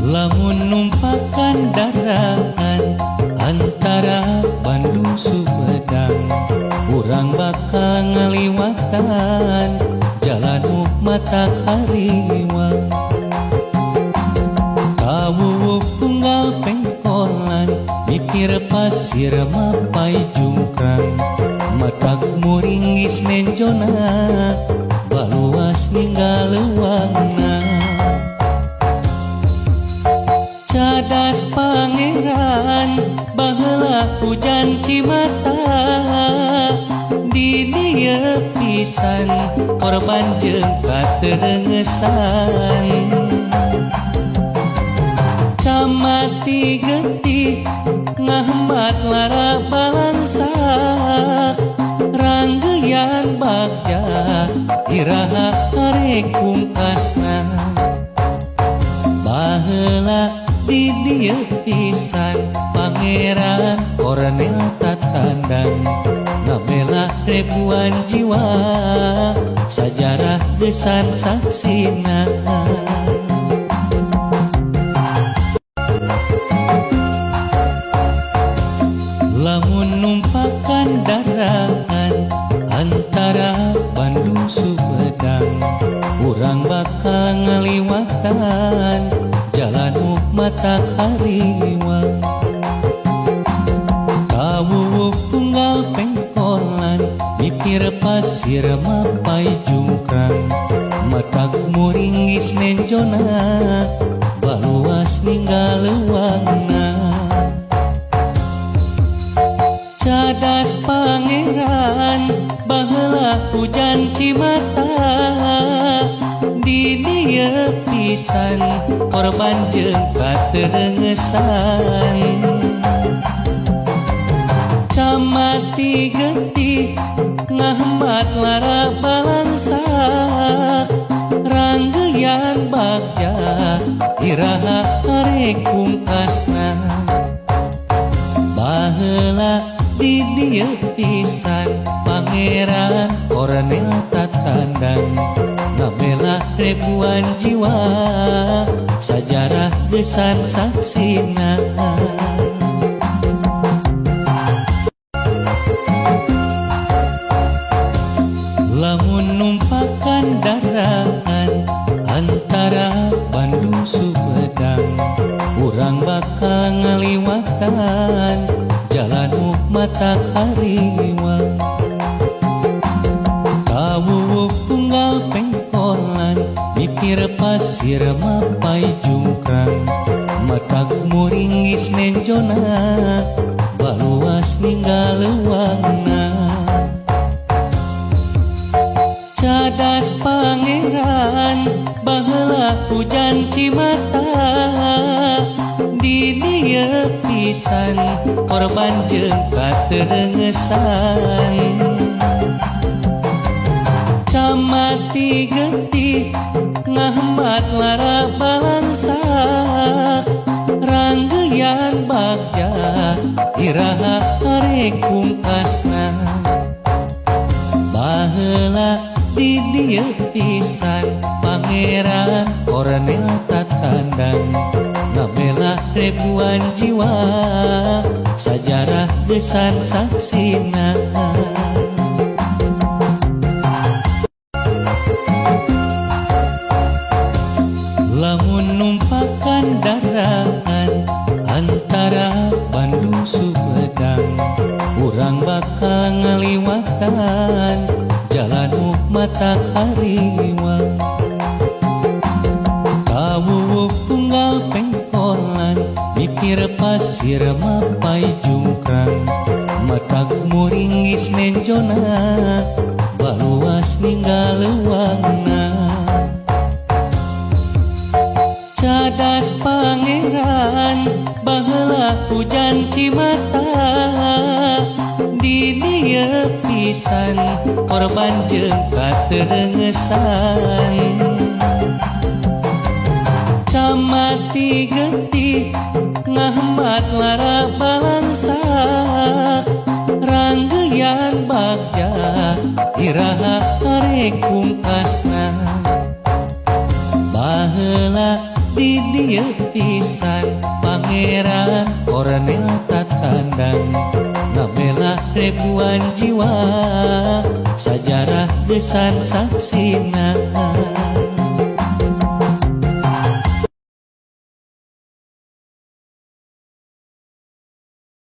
Lamun numpakan kendaraan antara Bandung Sumedang, urang bakal ngaliwatan jalan mata kaliwang. Kawuwuh tunggal pengkolan, mikir pasir mapai jungkrang, matak muringis nenjona, baluas ninggal leuwangna. Cadas pangeran baheula hujan cimata, di dieu pisan korban jeung katerengesan. Camati getih ngahmat lara balangsak, ranggeyan bagja iraha arek pungkasna. Baheula di dieu pisan pangeran Kornel Tatandang, ngabelah ribuan jiwa sajarah gesan saksina. Lamun numpakan kendaraan antara Bandung Sumedang, urang bakal ngaliwatan jalan mata kaliwang. Kawuwuh tunggal pengkolan, mikir pasir mapai jungkrang, matak muringis nenjona, baluas ninggal leuwangna. Cadas pangeran baheula hujan cimata, di dieu pisan korban jeung katerengesan. Camati getih ngahmat lara balangsak, ranggeyan bagja iraha arek pungkasna. Baheula di dieu pisan pangeran Kornel Tatandang, ngabelah ribuan jiwa sajarah gesan saksina. Lamun numpakan kendaraan antara Bandung Sumedang, urang bakal ngaliwatan jalan mata kaliwang. Kawuwuh tunggal pengkolan, mikir pasir mapai jungkrang, matak muringis nenjona, baluas ninggal leuwangna. Cadas pangeran baheula hujan cimata, di dieu pisan korban jeung katerengesan. Camati getih ngahmat lara balangsak, ranggeyan bagja iraha arek pungkasna. Baheula di dieu pisan pangeran Kornel Tatandang, ngabelah ribuan jiwa sajarah gesan saksina. Lamun numpakan kendaraan antara Bandung Sumedang, urang bakal ngaliwatan jalan mata kaliwang. Kawuwuh tunggal pengkolan, mikir pasir mapai jungkrang, matak muringis nenjona, baluas ninggal leuwangna. Cadas pangeran baheula hujan cimata, di dieu pisan korban jeung katerengesan. Camati getih ngahmat lara balangsak, ranggeyan bagja iraha arek pungkasna. ieu pisan Pangeran Kornel Tatandang ngabela ribuan jiwa sajarah gesan saksina